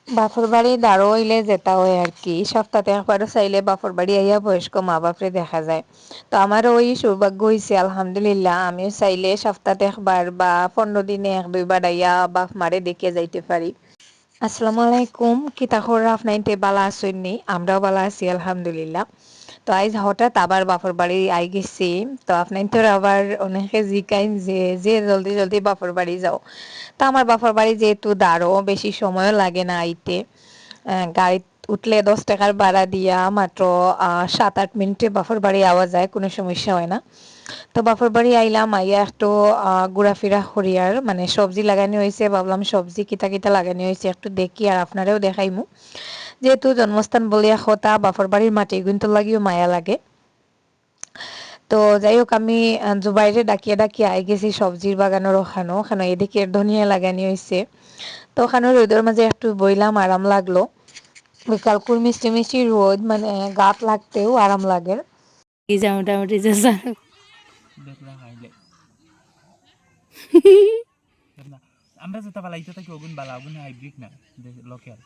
বাপর বাড়ি দাঁড়ো হইলে যেটা হয় আর কি, সপ্তাহে একবারও চাইলে বাপর বাড়ি আইয়া বয়স্ক মা বাপরে দেখা যায়। তো আমারও ওই সৌভাগ্য হয়েছে আলহামদুলিল্লাহ, আমিও চাইলে সপ্তাহে একবার বা 15 দিনে 1-2 বার আইয়া বাপ মারে দেখে যাইতে পারি। আসসালামু আলাইকুম, কিতা খবর আপনাইতে, বালা আছেননি? আমরাও বালা আছি আলহামদুলিল্লাহ। তো আজ হঠাৎ আবার বাপর বাড়ি আই গেছি। তো আপনার তো আবার অনেকে জিকাইন যে যে জলদি জলদি বাপর বাড়ি যাও। তো আমার বাপর বাড়ি যেহেতু দাঁড়ো, বেশি সময়ও লাগে না আইতে। গাড়িত উঠলে 10 টাকার ভাড়া দিয়া মাত্র 7-8 মিনিটে বাপর বাড়ি আওয়া যায়, কোনো সমস্যা হয় না। তো বাপর বাড়ি আইলাম, আইয়া একটু ঘোরাফেরা করি, আর মানে সবজি লাগানি হয়েছে, ভাবলাম সবজি কিতা কিতা লাগানি হয়েছে একটু দেখি আর আপনারাও দেখাইমু। যেহেতু জন্মস্থান বলিয়া কথা, বাপর বাড়ির মাটি কিন্তু লাগিও মায়া লাগে। তো যাই হোক, আমি জুবাইরে ডাকিয়ে ডাকিয়ে আই গেছি সবজির বাগানের ওখানো ওখানে, এদিকে ধনিয়া লাগানি হয়েছে। তো ওখানে রোদের মাঝে একটু বইলাম, আরাম লাগলো। বিকালকুর মিষ্টি মিষ্টি রোদ, মানে গাত লাগতেও আরাম লাগে। যা মোটামুটি যে দেখলা খাইলে না, আমরা যেটা বালা ইটা থেকে ওগুন বালা, ওগুন হাইব্রিড না, লোকাল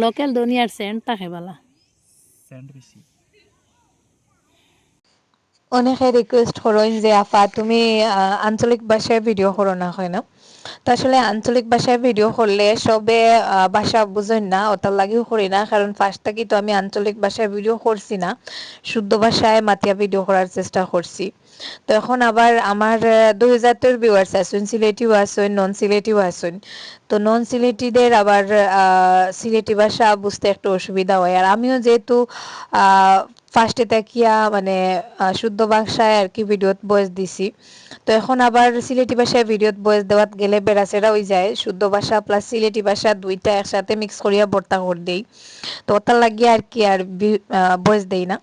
লোকাল দুনিয়ার সেন্ট থাকে বালা। সেন্ট বেশি। অনেকে রিকোয়েস্ট করেন যে আপা তুমি আঞ্চলিক ভাষায় ভিডিও করো না, হয় না? তো আসলে আঞ্চলিক ভাষায় ভিডিও করলে সবে ভাষা বুঝেন না, ওটার লাগেও করি না, কারণ ফার্স্ট থেকে তো আমি আঞ্চলিক ভাষায় ভিডিও করছি না, শুদ্ধ ভাষায় মাতিয়া ভিডিও করার চেষ্টা করছি। তো এখন আবার আমার 2000 ভিউয়ার্স আছেন, সিলেটিও আছেন, নন সিলেটিও আছেন। তো নন সিলেটিদের আবার সিলেটি ভাষা বুঝতে একটু অসুবিধা হয়, আর আমিও যেহেতু ফার্স্টে তাকিয়া মানে শুদ্ধ ভাষায় আর কি ভিডিওত ভয়েস দিছি। তো এখন আবার সিলেটি ভাষায় ভিডিওত ভয়েস দেওয়াত গেলে বেড়াচেরা হয়ে যায়, শুদ্ধ ভাষা প্লাস সিলেটি ভাষা দুইটা একসাথে মিক্স করিয়া ভর্তা করে দেই। তো ওটার লাগিয়ে আর কি আর ভয়েস দেই না।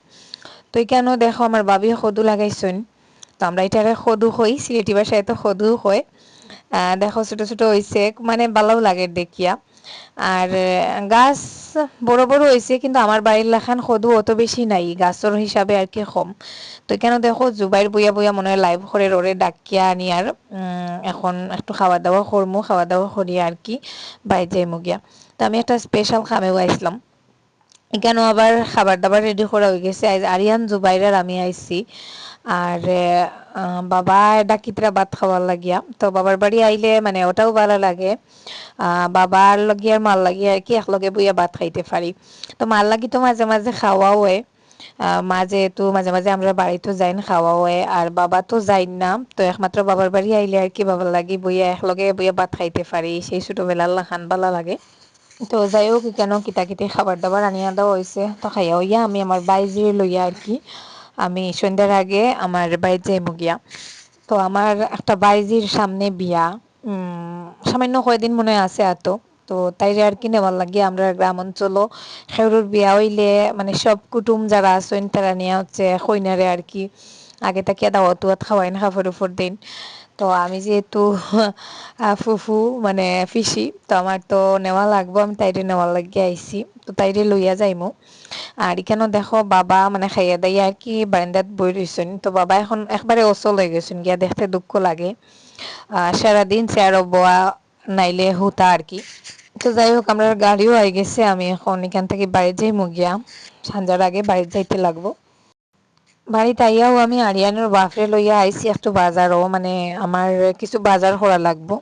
তো কেন দেখো আমার ভাবি সদু লাগাইছেন। তো আমরা এটাকে সদু হই, সিলেটি ভাষায় তো সদু হয়। দেখো ছোট ছোট হয়েছে, মানে ভালো লাগে দেখিয়া। আর গাছ বড় বড় হয়েছে, কিন্তু আমার বাড়ির লেখান সদু অত বেশি নাই, গাছের হিসাবে আর কি কম। তো কেন দেখো জুবাইর বইয়া বইয়া মনে হয় লাইভ করে ওরে ডাকিয়া আনি, আর এখন একটু খাওয়া দাওয়া করমু, খাওয়া দাওয়া করি আর কি বাইরে যাইমু গিয়া। তো আমি একটা স্পেশাল খামেও আইসলাম, এখানেও আবার খাবার দাবার রেডি করা হয়ে গেছে। আজ আরিয়ান জুবাইর আমি আইছি, আর বাবা ডাকিতরা ভাত খাওয়ার লাগিয়া। তো বাবার বাড়ি আইলে মানে ওটাও ভালো লাগে, বাবার লগিয়ে আর মার লাগিয়ে আর কি একলগে বইয়া ভাত খাইতে পারি। তো মার লাগি তো মাঝে মাঝে খাওয়াও হয়, মা যেহেতু মাঝে মাঝে আমরা বাড়িতে যাইন খাওয়া হয়, আর বাবা তো যাইন না। তো একমাত্র বাবার বাড়ি আইলে আর কি বাবার লাগি বইয়া একলগে বইয়া ভাত খাইতে পারি, সেই ছোটবেলার লাখান ভালো লাগে। তো যাই হোক, কেন কিতা কিতি খাবার দাবার আনিয়া দেওয়া হয়েছে, তো খাইয়া হইয়া আমি আমার বাইজিরে লইয়া আর কি আমি সন্ধ্যার আগে আমার বাইর যাইমু গিয়া। তো আমার একটা বাইজির সামনে বিয়া, সামান্য কয়দিন মনে হয় আছে এত। তো তাইরে আর কি নেওয়ার লাগিয়ে আমরা গ্রাম অঞ্চল খেউরুর বিয়া হইলে মানে সব কুটুম যারা আছেন তারা নিয়ে হচ্ছে কইনারে আর কি আগে তাকিয়া দাওয়াত তুয়াত খাওয়াইন, খাফর উফর দিন। তো আমি যেহেতু ফুফু মানে ফিসি, তো আমার তো নেওয়া লাগবো, আমি তাইরে নেওয়ার লাগিয়ে আইছি। তো তাইরে লইয়া যাইমু। আর এখানেও দেখো বাবা মানে খাইয়া দাইয়া আর কি বারান্দাত বই রইছেন। তো বাবা এখন একবারে অচল হয়ে গেছেন গিয়া, দেখতে দুঃখ লাগে। সারাদিন চেয়ারও বোয়া, নাইলে হুতা আর কি। তো যাই হোক, আমরা গাড়িও আই গেছে, আমি এখন এখান থেকে বাড়ি যাইমু গিয়া, সন্ধ্যার আগে বাড়ি যাইতে লাগবো। বাড়িতে আইয়াও আমি আরিয়ানের বাপরে লইয়া আইছি একটু বাজারও, মানে আমার কিছু বাজার করা লাগবো।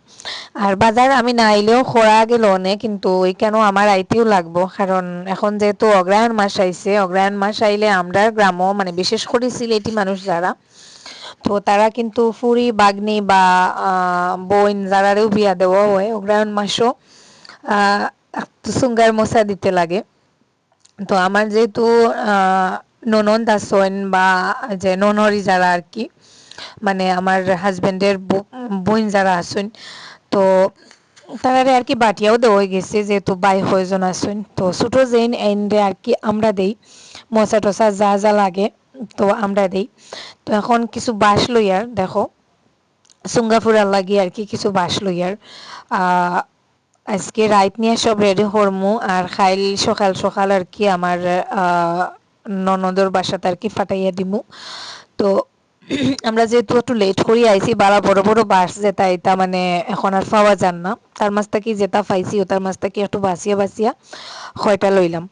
আর বাজার আমি না আইলেও খোরা গেল অনেক, কিন্তু ওই কেন আমার আইতেও লাগবো, কারণ এখন যেহেতু অগ্রহায়ণ মাস আইছে, অগ্রহায়ণ মাস আইলে আমরা গ্রামও মানে বিশেষ করে সিলেটি মানুষ যারা, তো তারা কিন্তু ফুরি বাগনি বা বোন যারারেও বিয়া দেওয়া হয় অগ্রহায়ণ মাসও আহ একটু সুঙ্গার মশা দিতে লাগে। তো আমার যেহেতু ননদ আছেন বা যে ননরি যারা আর কি, মানে আমার হাজবেন্ডের বোন যারা আছেন, তো তারারে আর কি বাটিয়াও দেওয়া গেছে, যেহেতু বাই হয়জন আছেন। তো ছোট জেন এন্ডে আর কি আমরা দেই মশা টসা যা যা লাগে, তো আমরা দেই। তো এখন কিছু বাঁশ লইয়ার দেখো সুঙ্গাপুরার লাগি আর কি কিছু বাঁশ লইয়ার আহ আজকে রাইত নিয়ে সব রেডি করমু, আর খাইল সকাল সকাল আর কি আমার ননদর বাসাতে আর কি ফাটাইয়া দিমু। তো আমরা যেহেতু একটু লেট করে আইছি, বালা বড় বড় বাস যেটা এটা মানে এখন আর পাওয়া যান না, তার মাছ থেকে যেটা পাইছি ওটার মাছ থেকে একটু বাঁচিয়া বাঁচিয়া খয়টা লইলাম।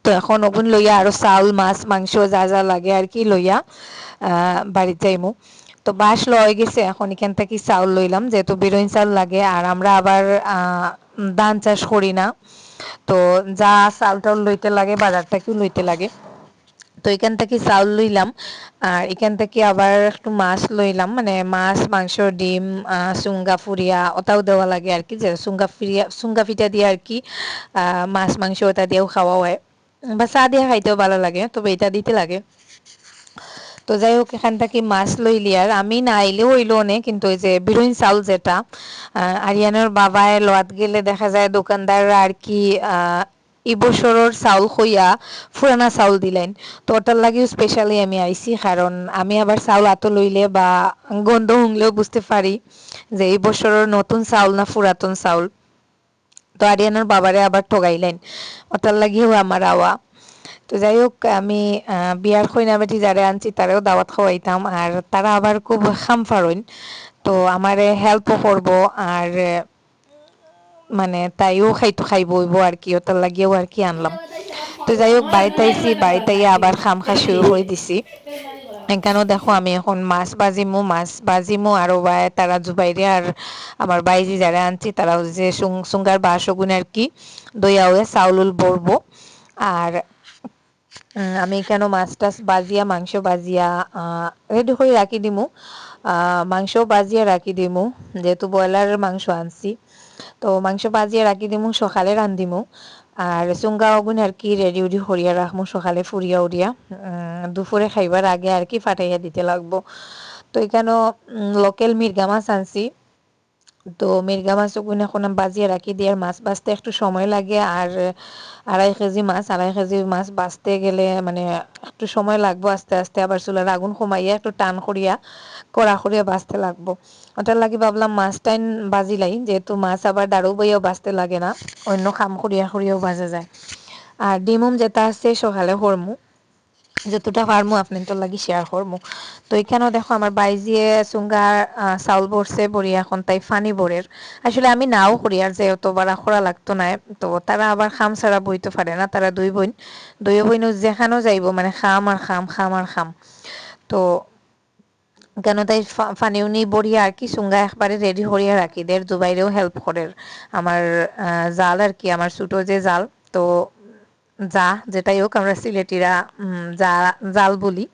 তো এখন ওগুন লইয়া আরো চাউল মাছ মাংস যা যা লাগে আর কি লইয়া বাড়িতে যাইমু। তো বাস লয়ে গেছে, এখন এখান থেকে চাউল লইলাম যেহেতু বিরোইন চাউল লাগে, আর আমরা আবার ধান চাষ করি না, তো যা চাউল টাউল লইতে লাগে বাজার থেকেও লইতে লাগে। তো এখান থেকে চাউল লইলাম, আর এখান থেকে আবার একটু মাছ লইলাম, মানে মাছ মাংস ডিম সুঙ্গা ফুরিয়া ওটাও দেওয়া লাগে আর কি, যে সুঙ্গা ফিটা দিয়ে আর কি মাছ মাংস ওটা দিয়েও খাওয়া হয়, বা চা দিয়ে খাইতেও ভালো লাগে, তবে এটা দিতে লাগে। তো যাই হোক এখান থেকে মাছ লইলি, আর আমি না আইলেও হইলো অনেক, কিন্তু ওই যে বিরোইন চাউল যেটা আরিয়ানোর বাবায় লোয়াত গেলে দেখা যায় দোকানদার আর কি ইবছৰৰ চাউল খইয়া ফুরানা চাউল দিলেন। তো ওটার লাগিও স্পেশালি আমি আইছি, কারণ আমি আবার চাউল আতো লইলে বা গন্ধ শুনলেও বুঝতে পারি যে এই বছরের নতুন চাউল না পুরাতন চাউল। তো আরিয়ানোর বাবারে আবার ঠগাইলেন, ওটার লাগিও আমার আওয়া। তো যাই হোক আমি বিয়ার খইনা বেটি যারা আনছি তারাও দাওয়াত খাওয়াইতাম, আর তারা আবার খুব খামফারইন, তো আমারে হেল্পও করবো, আর মানে তাইও খাইবো হইব আর কি, ওটার লাগিয়েও আর কি আনলাম। তো যাই হোক বাড়িতে আইছি, বাড়িতে আবার খাম খা শুরু করে দিছি। এখানেও দেখো আমি এখন মাছ বাজিমু আর তারা জুবাইরে আর আমার বাইজি যারা আনছি তারা যে সুঙ্গার বাসগুন আর কি দইয়া হয়ে চাউল বলবো। আর আমি কেন মাছ টাছ বাজিয়া মাংস বাজিয়া রেডি করে রাখি দিমু, মাংস বাজিয়া রাখি দিমু, যেহেতু ব্রয়লারের মাংস আনছি, তো মাংস বাজিয়া রাখি দিমু, সকালে রান্ধিমু। আর চুঙ্গা অগুন আর কি রেডি উডি হরিয়া রাখমু সকালে ফুরিয়া উড়িয়া, দুপুরে খাইবার আগে আর কি ফাটাইয়া দিতে লাগবো। তো এখানে লোকাল মির্গা মাছ আনছি, তো মির্গা মাছ ওগুন এখন বাজিয়ে রাখি দিয়ে, আর মাছ বাঁচতে একটু সময় লাগে, আর 2.5 কেজি মাছ বাঁচতে গেলে মানে একটু সময় লাগবো, আস্তে আস্তে আবার চুলার আগুন কমাইয়া একটু টান করিয়া কড়া করিয়া বাঁচতে লাগবো। ওটার লাগি ভাবলাম মাছ টাইন বাজিলাই, যেহেতু মাছ আবার দারু বইয়াও বাঁচতে লাগে না, অন্য খাম করিয়াও বাজা যায়। আর ডিমুম যেটা আছে সকালে হরমু, যতটা পারমু আপনাদের লাগি শেয়ার করমু। তো এখানেও দেখো আমার বাইজিয়ে চুঙ্গার চাউল ভরছে বড়ি, এখন তাই ফানি বরের, আসলে আমি নাও করি আর যে অত বাড়া খোরা লাগতো না, তো তারা আবার খাম ছাড়া বইতে পারে না, তারা দুই বোন যেখানেও যাইব মানে খাম আর খাম খাম আর খাম। তো কেন তাই ফানিউনি বড়িয়া আর কি চুঙ্গা একবারে রেডি করিয়া রাখি দের, দুবাইরেও হেল্প করে আমার জাল আর কি, আমার ছোটো যে জাল, তো যা যেটাই হোক আমরা সিলেটিরা যা জাল বলি।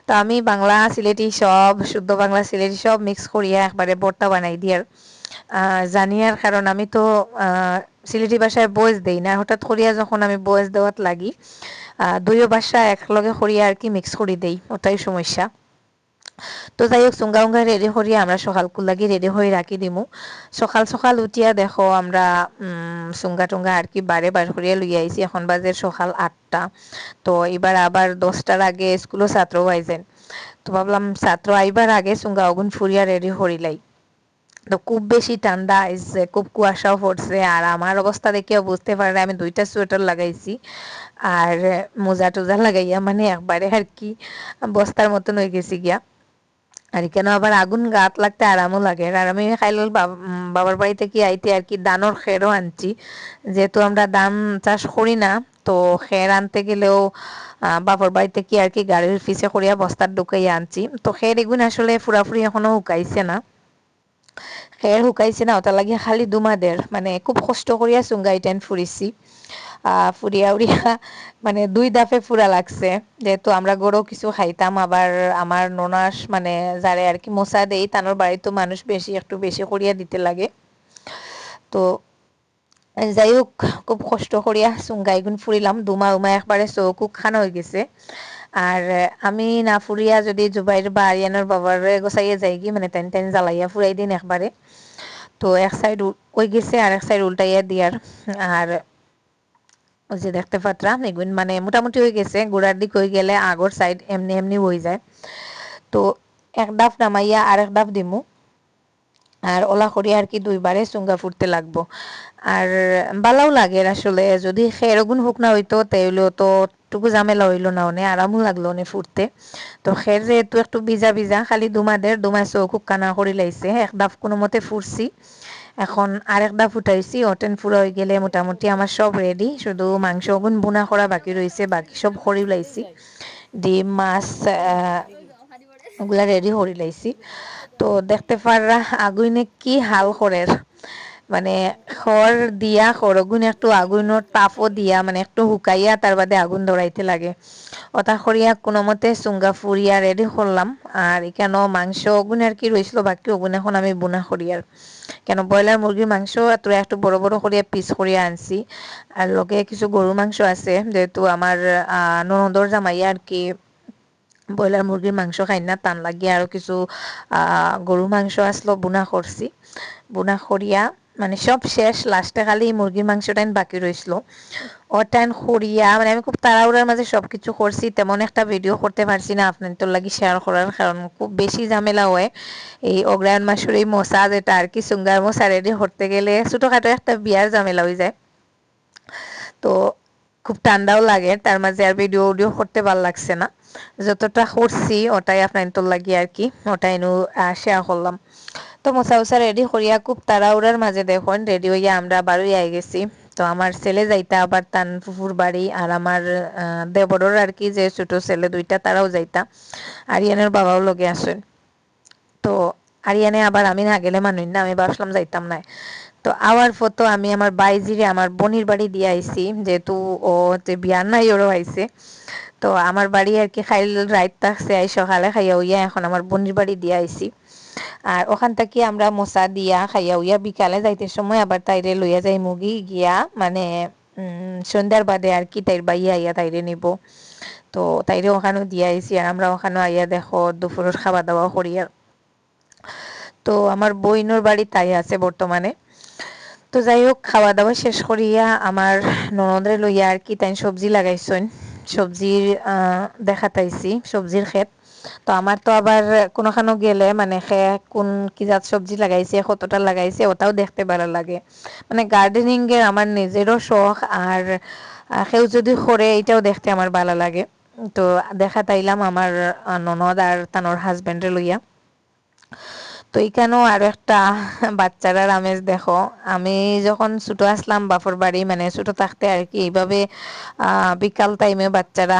তো আমি বাংলা সিলেটি সব শুদ্ধ বাংলা সিলেটি সব মিক্স করিয়া একবারে ভর্তা বানাই দিয়ার জানি, আর কারণ আমি তো সিলেটি ভাষায় বয়েস দেই না, হঠাৎ করিয়া যখন আমি বয়েস দেওয়াত লাগি দুইও ভাষা একলগে করিয়া আর কি মিক্স করি দেই, ওটাই সমস্যা। তো যাই হোক চুঙ্গা উঙ্গা রেডি করিয়া আমরা সকালকুল লাগি রেডি হয়ে রাখি দিমু। সকাল সকাল উঠিয়া দেখো আমরা চুঙ্গা টুঙ্গা আর কি বারে বার করিয়া লই আইছি, এখন বাজে সকাল 8টা। তো এবার আবার 10টার আগে স্কুলও ছাত্র আইছেন, তো ভাবলাম ছাত্র আইবার আগে চুঙ্গা ওগুন ফুরিয়া রেডি করিলাই। তো খুব বেশি ঠান্ডা আইছে, খুব কুয়াশাও পড়ছে, আর আমার অবস্থা দেখিও বুঝতে পারে আমি 2টা সোয়েটার লাগাইছি, আর মোজা টোজা লাগাইয়া মানে একবারে আর কি বস্তার মতন হয়ে গেছি গিয়া। আর কেন আবার আগুন গাত লাগতে আরামও লাগে। আর আমি খাইলাল বাবার বাড়ি থেকে আইতে আর কি দানোর খেরও আনছি, যেহেতু আমরা ধান চাষ করি না, তো খের আনতে গেলেও বাবার বাড়ি থেকে আর কি গাড়ির পিছে করিয়া বস্তার ঢুকাইয়া আনছি। তো খের এগুন আসলে ফুরাফুরি এখনো শুকাইছে না, খের শুকাইছে না, ওটা লাগিয়ে খালি দুমাদের মানে খুব কষ্ট করিয়া চুঙ্গাই টাইন ফুরিছি। ফুরিয়া উড়িয়া মানে 2 দাফে ফুরা লাগছে, যেহেতু আমরা গরু কিছু খাইতাম, আবার আমার ননাস মানে যারে আর কি মোসা দেই তানোর বাড়িতে মানুষ বেশি একটু বেশি করিয়া দিতে লাগে। তো যাই হোক খুব কষ্ট করিয়া চুঙ্গাইগুন ফুরিলাম, দুমা উমা একবারে চৌকুক খানা হয়ে গেছে। আর আমি না ফুরিয়া যদি জুবাইর বা আরিয়ানোর বাবার গোসাইয়ে যাই কি মানে টেন টেন জ্বালাইয়া ফুরাই দিন একবারে, তো এক সাইড ওই গেছে আর এক সাইড উল্টাইয়া দিয়ার। আর ওই যে দেখতে পাত্রা এগুন মানে মোটামুটি হয়ে গেছে, গোড়ার দিক হয়ে গেলে আগর সাইড এমনি এমনি হয়ে যায়। তো এক ডাফ নামাইয়া আর এক ডাফ দিমু, আর ওলা করি আর কি 2বারে চুঙ্গা ফুটতে লাগবো। আর বালাও লাগে আসলে, যদি খেরগুন হুক না হইতো তাইলে তো একটুকু ঝামেলা হইলো না, অনেক আরামও লাগলো অনেক ফুটতে। তো খের যেহেতু একটু ভিজা ভিজা, খালি দুমাই চৌকুক কানা করি লাইছে, এক দাফ কোনো মতে ফুটছি। এখন আরেক দাফ ফুটাইছি, অটেন ফুরা হয়ে গেলে মোটামুটি আমার সব রেডি, শুধু মাংস ওগুন বুনা করা বাকি রয়েছে, বাকি সব খড়ি লাইছি, ডিম মাছ ওগুলা রেডি করি লাইছি। তো দেখতে পাররা আগুনে কি হাল করে, মানে খড় দিয়া খড়গুন একটু আগুনের তাপও দিয়া মানে একটু হুকাইয়া তার বাদে আগুন ধরাইতে লাগে। ওটা করিয়া কোনো মতে চুঙ্গা ফুরিয়া রেডি করলাম। আর এখানে মাংস ওগুন আর কি রয়েছিল বাকি, ওগুন এখন আমি বুনা করিয়ার, কেন ব্রয়লার মুরগির মাংস তোরা একটু বড় বড় করিয়া পিস করিয়া আনছি। আর লগে কিছু গরু মাংস আছে, যেহেতু আমার ননদর জামাইয়া আর কি ব্রয়লার মুরগির মাংস খাই না, টান লাগিয়ে আরো কিছু গরু মাংস আসলো, বুনা করছি। বুনা করিয়া মানে সব শেষ, লাস্টে খালি মুরগির মাংসটাই বাকি রইছিল, ওটাইন করিয়া মানে আমি খুব তাড়াহুড়ার মাঝে সবকিছু করছি, তেমন একটা ভিডিও করতে পারছি না আপনার তোর লাগি শেয়ার করার, কারণ খুব বেশি ঝামেলা হয় এই অগ্রায়ণ মাসের এই মশা যেটা আর কি, সুঙ্গার মশা রেডি করতে গেলে ছোটখাটো একটা বিয়ার ঝামেলা হয়ে যায়। তো খুব ঠান্ডাও লাগে, তার মাঝে আর ভিডিও অডিও করতে ভালো লাগছে না, যতটা করছি ওটাই আপনার তোর লাগি আর কি, ওটাই শেয়ার করলাম। তো মোসা উসা রেডি করিয়া খুব তাড়াহুড়ার মাঝে দেখুন রেডি হইয়া আমরা বাড়ি আই গেছি। তো আমার ছেলে যাইতা আবার তান ফুফুর বাড়ি, আর আমার দেবরের আর কি যে ছোট ছেলে দুইটা তারাও যাইতা, আরিয়ানের বাবাও লগে আসেন। তো আরিয়ানে আবার আমি না গেলে মানুষ না, আমি ভাবলাম যাইতাম না। তো আওয়ার ফটো আমি আমার বাইজিরে আমার বোনির বাড়ি দিয়ে আইছি, যেহেতু ও যে বিয়ার নাই ওরও আইছে। তো আমার বাড়ি আর কি খাইল রাইত থাকছে, আই সকালে খাইয়া উইয়া এখন আমার বোনির বাড়ি দিয়ে আইছি। আর ওখান থেকে আমরা মোসা দিয়া খাইয়া উইয়া বিকালে যাইতে সময় আবার তাইরে লইয়া যাই মুগি গিয়া, মানে সন্ধ্যার বাদে আর কি তাইর বাইয়া আইয়া তাইরে নিব। তো তাইরে ওখানেও দিয়ে আইছি, আর আমরা ওখানেও আইয়া দেখো দুপুরের খাওয়া দাওয়া করি। আর তো আমার বইনোর বাড়ি তাই আছে বর্তমানে। তো যাই হোক খাওয়া দাওয়া শেষ করিয়া আমার ননদরে লইয়া আর কি তাই সবজি লাগাইছেন, সবজির দেখাতাইছি সবজির ক্ষেত। তো আমার তো আবার কোনোখানো গেলে মানে কোন কি জাত সবজি লাগাইছে কতটা লাগাইছে ওটাও দেখতে ভালো লাগে, মানে গার্ডেনিং এর আমার নিজেরও শখ, আর কেউ যদি করে এটাও দেখতে আমার ভালো লাগে। তো দেখা তাইলাম আমার ননদ আর তানোর হাজবেন্ডে লইয়া। তো এইখানেও আরো একটা বাচ্চারার আমেজ দেখো, আমি যখন ছোট আসলাম বাপর বাড়ি মানে ছোট থাকতে আর কি এইভাবে বিকাল টাইমে বাচ্চারা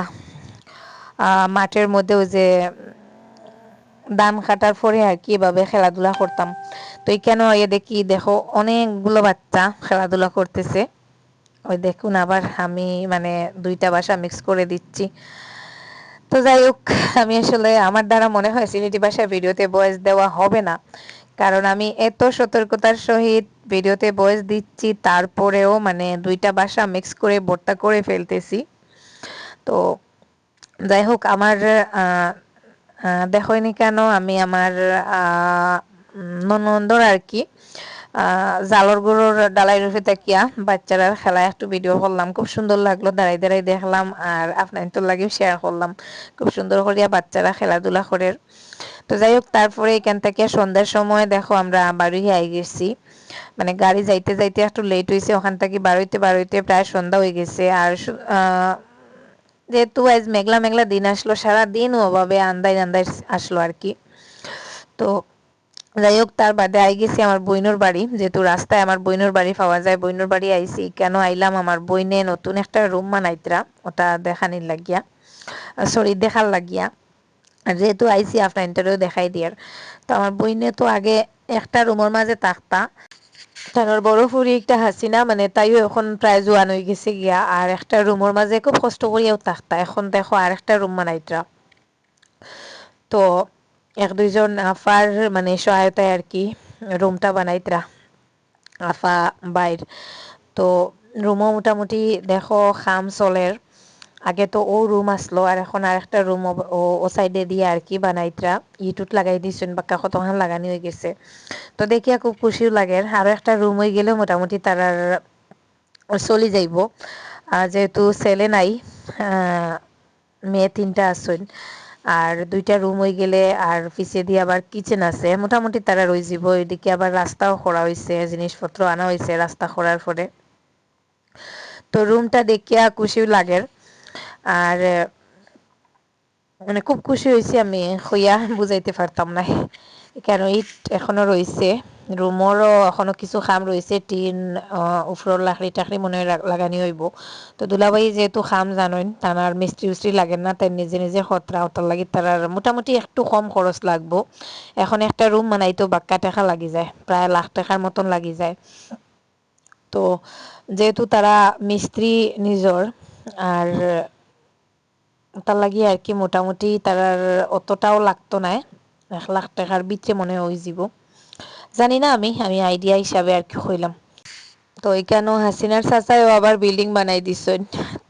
মাঠের মধ্যে ওই যে ধান কাটার পরে আর কি এভাবে খেলাধুলা করতাম। তো এইখানেও দেখি দেখো অনেকগুলো বাচ্চা খেলাধুলা করতেছে, ওই দেখুন আবার আমি মানে দুইটা ভাষা মিক্স করে দিচ্ছি। তো যাই হোক আমি আসলে আমার দ্বারা মনে হয় সিলেটি ভাষায় ভিডিওতে ভয়েস দেওয়া হবে না, কারণ আমি এত সতর্কতার সহিত ভিডিওতে ভয়েস দিচ্ছি, তারপরেও মানে দুইটা ভাষা মিক্স করে ভর্তা করে ফেলতেছি। তো যাই হোক আমার দেখোইনি কেন আমি আমার ননন্দর আর কি জালর গরুর ডালাই রুফে তাকিয়া বাচ্চারা খেলা একটু ভিডিও করলাম, খুব সুন্দর লাগলো, দাঁড়াই দাঁড়াই দেখলাম, আর আপনার তো লাগেও শেয়ার করলাম, খুব সুন্দর করিয়া বাচ্চারা খেলাধুলা করে। তো যাই হোক তারপরে এখান থেকে সন্ধ্যার সময় দেখো আমরা বাড়ি আই গেছি, মানে গাড়ি যাইতে যাইতে একটু লেট হয়েছে, ওখান থেকে বাড়িতে প্রায় সন্ধ্যা হয়ে গেছে। আর যেহেতু আজ মেঘলা মেঘলা দিন আসলো, সারা দিন ওভাবে আন্দাই আন্দাই আসলো আর কি। তো যাই হোক তার বাদে আই গেছি আমার বইনোর বাড়ি, যেহেতু রাস্তায় আমার বইনোর বাড়ি পাওয়া যায়, বইনোর বাড়ি আইছি। কেন আইলাম, আমার বইনে নতুন একটা রুম বানাইতরা, ওটা দেখানির লাগিয়া, সরি দেখার লাগিয়া। আর যেহেতু আইসি আপনার ইন্টারভিউ দেখাই দিয়ার। তো আমার বইনে তো আগে একটা রুমের মাঝে থাকতা, তার বড় ফুরি একটা হাসিনা মানে তাইও এখন প্রায় জোয়ান হয়ে গেছে গিয়া, আর একটা রুমের মাঝে খুব কষ্ট করিয়াও থাকতা, এখন দেখো আর একটা রুম বানাইতরা। তো এক দুইজন আফার মানে সহায়তায় আর কি রুমটা বানাইতরা, আফা বাইর। তো রুমও মোটামুটি দেখো খাম চলের, আগে তো ও রুম আসলো, আর এখন আর একটা রুম ও সাইডে দিয়ে আর কি বানাইতরা, ইটুট লাগাই দিয়েছেন বাক্কা কতক্ষণ লাগানি হয়ে গেছে। তো দেখিয়া খুব খুশিও লাগে, আরো একটা রুম হয়ে গেলেও মোটামুটি তার চলি যাইব, যেহেতু ছেলে নাই, মেয়ে তিনটা আসুন, আর দুইটা রুম হয়ে গেলে আর পিছিয়ে দিয়ে আবার কিচেন আছে, মোটামুটি তারা রয়ে যাব। এদিকে আবার রাস্তাও করা হয়েছে, জিনিসপত্র আনা হয়েছে রাস্তা করার পরে। তো রুমটা দেখিয়া খুশিও লাগে। আর মানে খুব খুশি হয়েছি আমি, হইয়া বুঝাইতে পারতাম না। কেন ইট এখনো রয়েছে, রুমরও এখনো কিছু খাম রয়েছে, টিন উফরর লাকড়ি টাকড়ি মনে হয় লাগানি হইব। তো দুলাভাই যেহেতু খাম জানেন, তার মিস্ত্রি উস্ত্রি লাগে না, তাই নিজে নিজে খতরা ওটার লাগি তার মোটামুটি একটু কম খরচ লাগবো। এখন একটা রুম বানাইতেও বাক্কা টাকা লাগি যায়, প্রায় লাখ টাকার মতন লাগি যায়। তো যেহেতু তারা মিস্ত্রি নিজর, আর তার লাগি আর কি মোটামুটি তার অতটাও লাগতো না, 1 লাখ টাকার ভিতরে মনে হয় যাব। জানি না, আমি আইডিয়া হিসাবে আর কি হইলাম। তো এখানেও হাসিনার চাচাও আবার বিল্ডিং বানাই দিছেন।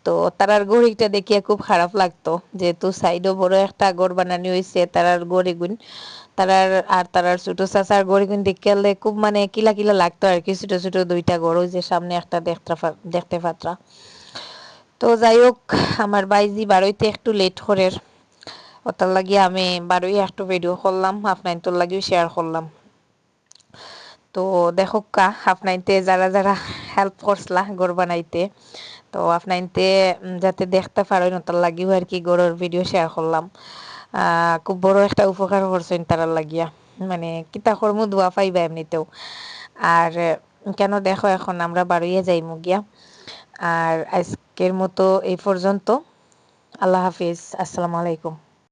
তো তারার গড়িটা দেখিয়া খুব খারাপ লাগতো, যেহেতু সাইডও বড় একটা গড় বানানি হয়েছে তারার গড়ি গুণ, তারার ছোট চাচার গড়ি গুণ দেখলে খুব মানে কিলা কিলা লাগতো আর কি, ছোট ছোট দুইটা গড়, ওই যে সামনে একটা দেখতে পাত্রা। তো যাই হোক, আমার বাইজি বারোইতে একটু লেট করে, ওটার লাগি আমি বারোই একটু ভিডিও করলাম, আপনার তোর লাগিও শেয়ার করলাম। তো দেখো কা আপনাইতে যারা যারা হেল্প করছলা গড় বানাইতে, তো আপনাইতে যাতে দেখতে পারেন ওটার লাগিও আর কি গড়ের ভিডিও শেয়ার করলাম। খুব বড় একটা উপকার করছেন তারার লাগিয়া, মানে কিতা কর্ম দোয়া পাইবা এমনিতেও। আর কেন দেখো এখন আমরা বাড়িয়ে যাইমু গিয়া। আর আজকের মতো এই পর্যন্ত। আল্লাহ হাফিজ, আসসালামু আলাইকুম।